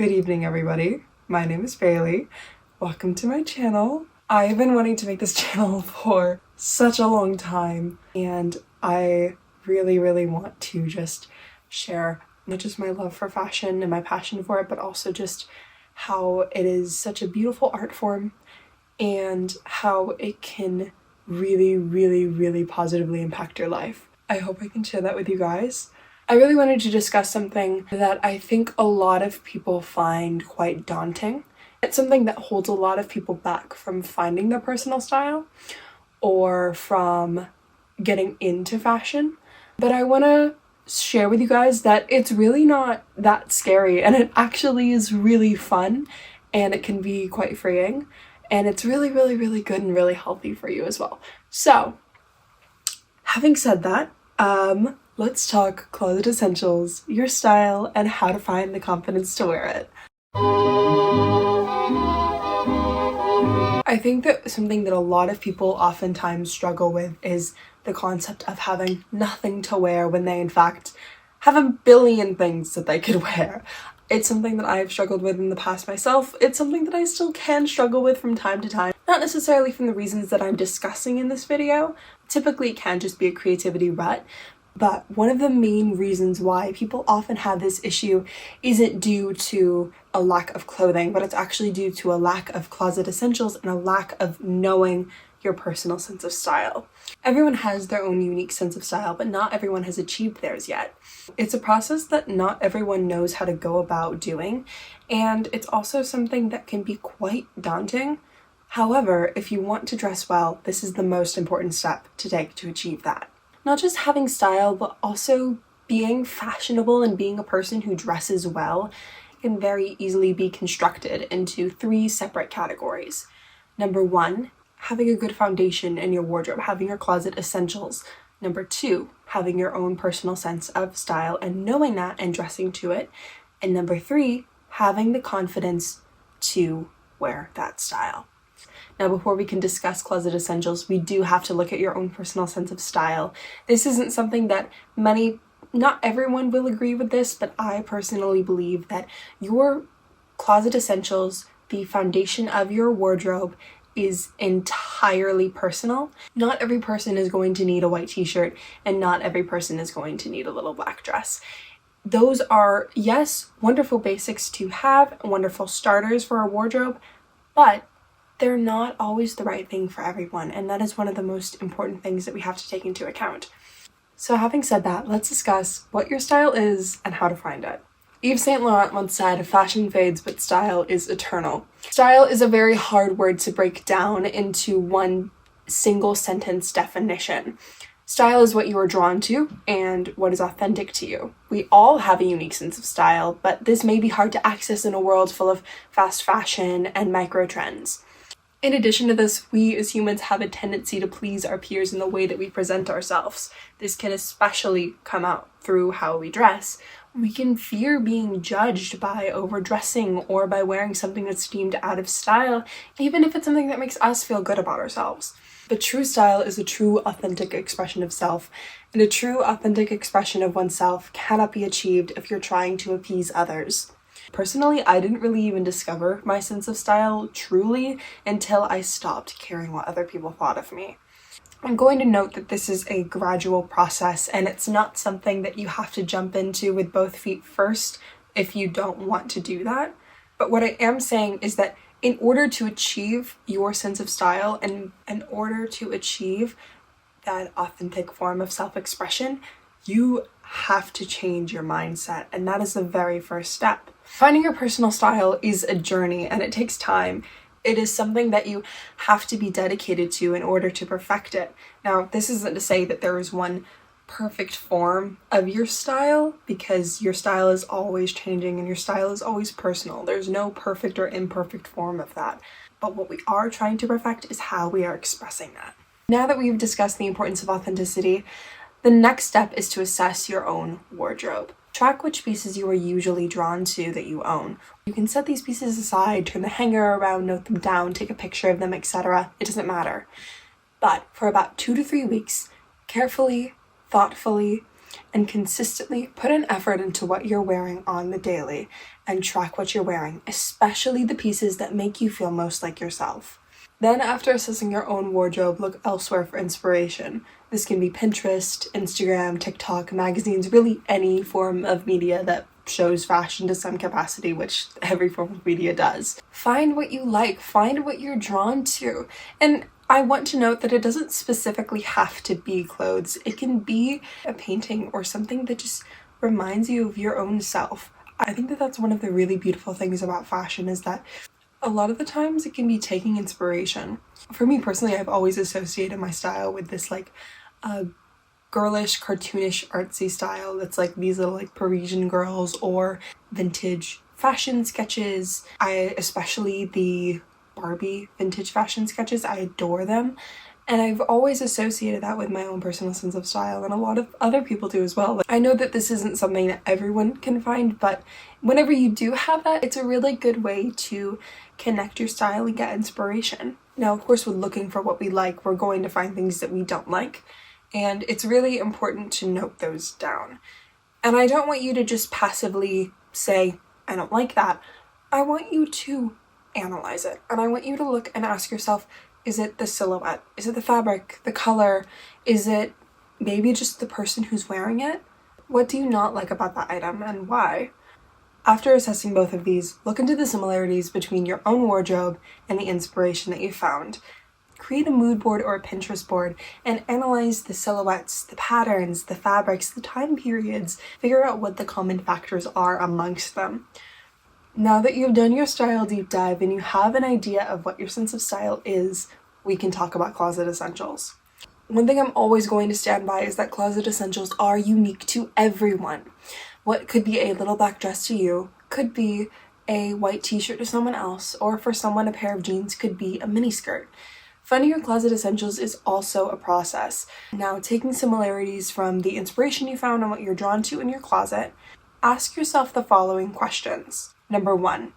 Good evening, everybody. My name is Bailey. Welcome to my channel. I've been wanting to make this channel for such a long time, and I really want to just share not just my love for fashion and my passion for it, but also just how it is such a beautiful art form and how it can really positively impact your life. I hope I can share that with you guys. I really wanted to discuss something that I think a lot of people find quite daunting. It's something that holds a lot of people back from finding their personal style or from getting into fashion. But I want to share with you guys that it's really not that scary, and it actually is really fun, and it can be quite freeing, and it's really good and really healthy for you as well. So, having said that, let's talk closet essentials, your style, and how to find the confidence to wear it. I think that something that a lot of people oftentimes struggle with is the concept of having nothing to wear when they in fact have a billion things that they could wear. It's something that I've struggled with in the past myself. It's something that I still can struggle with from time to time. Not necessarily from the reasons that I'm discussing in this video. Typically it can just be a creativity rut. But one of the main reasons why people often have this issue isn't due to a lack of clothing, but it's actually due to a lack of closet essentials and a lack of knowing your personal sense of style. Everyone has their own unique sense of style, but not everyone has achieved theirs yet. It's a process that not everyone knows how to go about doing, and it's also something that can be quite daunting. However, if you want to dress well, this is the most important step to take to achieve that. Not just having style, but also being fashionable and being a person who dresses well can very easily be constructed into 3 separate categories. Number 1, having a good foundation in your wardrobe, having your closet essentials. Number 2, having your own personal sense of style and knowing that and dressing to it. And number 3, having the confidence to wear that style. Now, before we can discuss closet essentials, we do have to look at your own personal sense of style. This isn't something that not everyone will agree with this, but I personally believe that your closet essentials, the foundation of your wardrobe, is entirely personal. Not every person is going to need a white t-shirt, and not every person is going to need a little black dress. Those are, yes, wonderful basics to have, wonderful starters for a wardrobe, but they're not always the right thing for everyone, and that is one of the most important things that we have to take into account. So having said that, let's discuss what your style is and how to find it. Yves Saint Laurent once said, "Fashion fades, but style is eternal." Style is a very hard word to break down into one single sentence definition. Style is what you are drawn to and what is authentic to you. We all have a unique sense of style, but this may be hard to access in a world full of fast fashion and micro trends. In addition to this, we as humans have a tendency to please our peers in the way that we present ourselves. This can especially come out through how we dress. We can fear being judged by overdressing or by wearing something that's deemed out of style, even if it's something that makes us feel good about ourselves. But true style is a true, authentic expression of self, and a true, authentic expression of oneself cannot be achieved if you're trying to appease others. Personally, I didn't really even discover my sense of style truly until I stopped caring what other people thought of me. I'm going to note that this is a gradual process, and it's not something that you have to jump into with both feet first if you don't want to do that. But what I am saying is that in order to achieve your sense of style and in order to achieve that authentic form of self-expression, you have to change your mindset, and that is the very first step. Finding your personal style is a journey, and it takes time. It is something that you have to be dedicated to in order to perfect it. Now, this isn't to say that there is one perfect form of your style, because your style is always changing and your style is always personal. There's no perfect or imperfect form of that. But what we are trying to perfect is how we are expressing that. Now that we've discussed the importance of authenticity, the next step is to assess your own wardrobe. Track which pieces you are usually drawn to that you own. You can set these pieces aside, turn the hanger around, note them down, take a picture of them, etc. It doesn't matter. But for about 2 to 3 weeks, carefully, thoughtfully, and consistently put an effort into what you're wearing on the daily and track what you're wearing, especially the pieces that make you feel most like yourself. Then, after assessing your own wardrobe, look elsewhere for inspiration. This can be Pinterest, Instagram, TikTok, magazines, really any form of media that shows fashion to some capacity, which every form of media does. Find what you like, find what you're drawn to. And I want to note that it doesn't specifically have to be clothes. It can be a painting or something that just reminds you of your own self. I think that that's one of the really beautiful things about fashion, is that a lot of the times it can be taking inspiration. For me personally, I've always associated my style with this girlish, cartoonish, artsy style that's like these little Parisian girls or vintage fashion sketches. Especially the Barbie vintage fashion sketches, I adore them. And I've always associated that with my own personal sense of style, and a lot of other people do as well. I know that this isn't something that everyone can find, but whenever you do have that, it's a really good way to connect your style and get inspiration. Now, of course, with looking for what we like, we're going to find things that we don't like, and it's really important to note those down. And I don't want you to just passively say, I don't like that. I want you to analyze it, and I want you to look and ask yourself, is it the silhouette? Is it the fabric? The color? Is it maybe just the person who's wearing it? What do you not like about that item, and why? After assessing both of these, look into the similarities between your own wardrobe and the inspiration that you found. Create a mood board or a Pinterest board and analyze the silhouettes, the patterns, the fabrics, the time periods. Figure out what the common factors are amongst them. Now that you've done your style deep dive and you have an idea of what your sense of style is, we can talk about closet essentials. One thing I'm always going to stand by is that closet essentials are unique to everyone. What could be a little black dress to you could be a white t-shirt to someone else, or for someone a pair of jeans could be a mini skirt. Finding your closet essentials is also a process. Now, taking similarities from the inspiration you found and what you're drawn to in your closet, ask yourself the following questions. Number 1,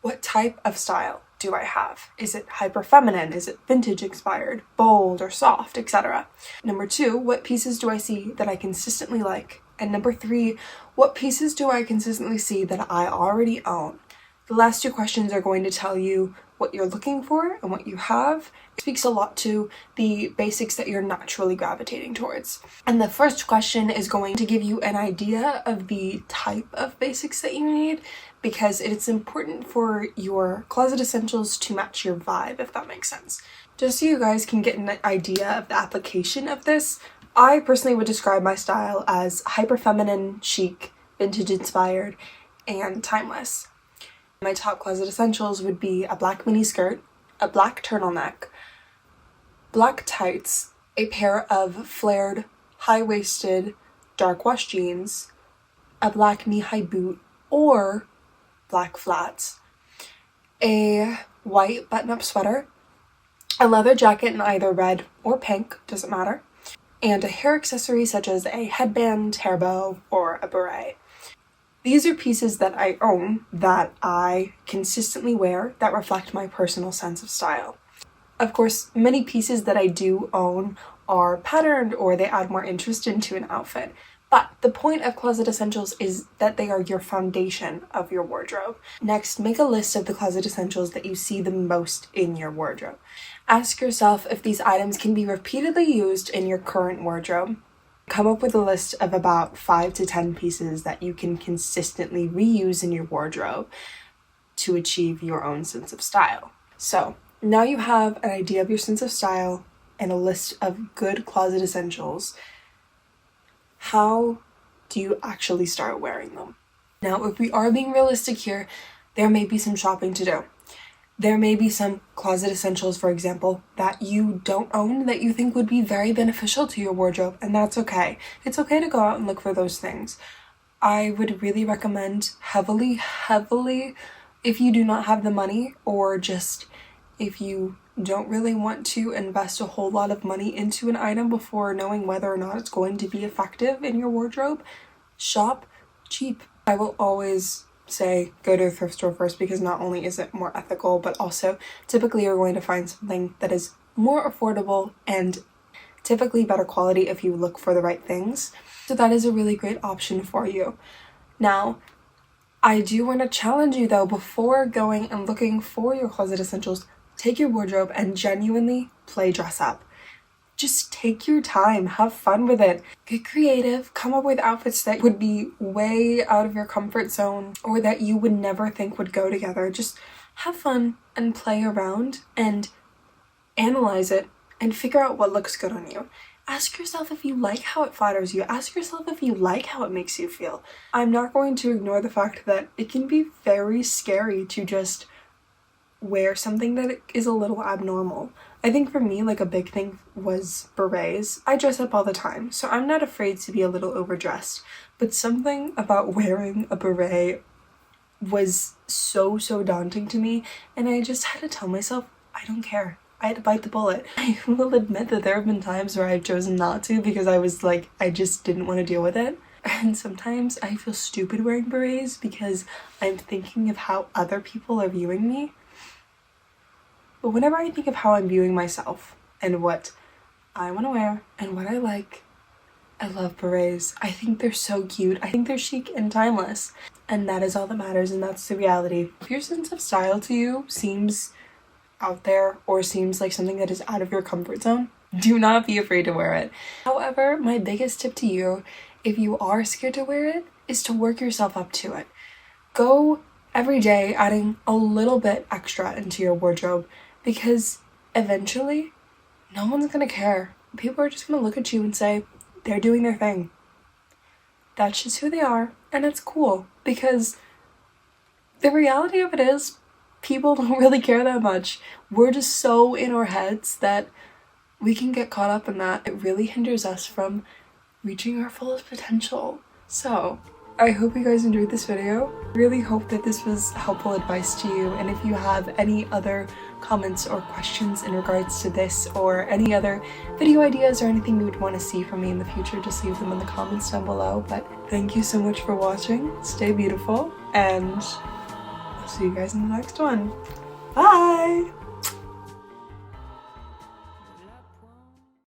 what type of style do I have? Is it hyper feminine? Is it vintage inspired, bold or soft, etc.? Number 2, what pieces do I see that I consistently like? And number 3, what pieces do I consistently see that I already own? The last 2 questions are going to tell you what you're looking for and what you have. It speaks a lot to the basics that you're naturally gravitating towards. And the first question is going to give you an idea of the type of basics that you need, because it's important for your closet essentials to match your vibe, if that makes sense. Just so you guys can get an idea of the application of this, I personally would describe my style as hyper feminine, chic, vintage inspired, and timeless. My top closet essentials would be a black mini skirt, a black turtleneck, black tights, a pair of flared, high-waisted, dark wash jeans, a black knee-high boot or black flats, a white button-up sweater, a leather jacket in either red or pink, doesn't matter, and a hair accessory such as a headband, hair bow, or a beret. These are pieces that I own, that I consistently wear, that reflect my personal sense of style. Of course, many pieces that I do own are patterned or they add more interest into an outfit. But the point of closet essentials is that they are your foundation of your wardrobe. Next, make a list of the closet essentials that you see the most in your wardrobe. Ask yourself if these items can be repeatedly used in your current wardrobe. Come up with a list of about 5 to 10 pieces that you can consistently reuse in your wardrobe to achieve your own sense of style. So now you have an idea of your sense of style and a list of good closet essentials. How do you actually start wearing them? Now, if we are being realistic here, there may be some shopping to do. There may be some closet essentials, for example, that you don't own that you think would be very beneficial to your wardrobe, and that's okay. It's okay to go out and look for those things. I would really recommend heavily, if you do not have the money, or just if you don't really want to invest a whole lot of money into an item before knowing whether or not it's going to be effective in your wardrobe, shop cheap. I will always say go to a thrift store first, because not only is it more ethical, but also typically you're going to find something that is more affordable and typically better quality if you look for the right things. So that is a really great option for you. Now, I do want to challenge you though, before going and looking for your closet essentials, take your wardrobe and genuinely play dress up. Just take your time, have fun with it. Get creative, come up with outfits that would be way out of your comfort zone or that you would never think would go together. Just have fun and play around and analyze it and figure out what looks good on you. Ask yourself if you like how it flatters you. Ask yourself if you like how it makes you feel. I'm not going to ignore the fact that it can be very scary to just wear something that is a little abnormal. I think for me, like, a big thing was berets. I dress up all the time, so I'm not afraid to be a little overdressed. But something about wearing a beret was so daunting to me, and I just had to tell myself, I don't care. I had to bite the bullet. I will admit that there have been times where I've chosen not to because I was like, I just didn't want to deal with it. And sometimes I feel stupid wearing berets because I'm thinking of how other people are viewing me. But whenever I think of how I'm viewing myself and what I want to wear and what I like, I love berets. I think they're so cute. I think they're chic and timeless. And that is all that matters, and that's the reality. If your sense of style to you seems out there or seems like something that is out of your comfort zone, do not be afraid to wear it. However, my biggest tip to you, if you are scared to wear it, is to work yourself up to it. Go every day adding a little bit extra into your wardrobe, because eventually no one's gonna care. People are just gonna look at you and say, they're doing their thing. That's just who they are, and it's cool, because the reality of it is people don't really care that much. We're just so in our heads that we can get caught up in that. It really hinders us from reaching our fullest potential. So I hope you guys enjoyed this video. Really hope that this was helpful advice to you, and if you have any other comments or questions in regards to this or any other video ideas or anything you would want to see from me in the future, just leave them in the comments down below. But thank you so much for watching. Stay beautiful, and I'll see you guys in the next one. Bye!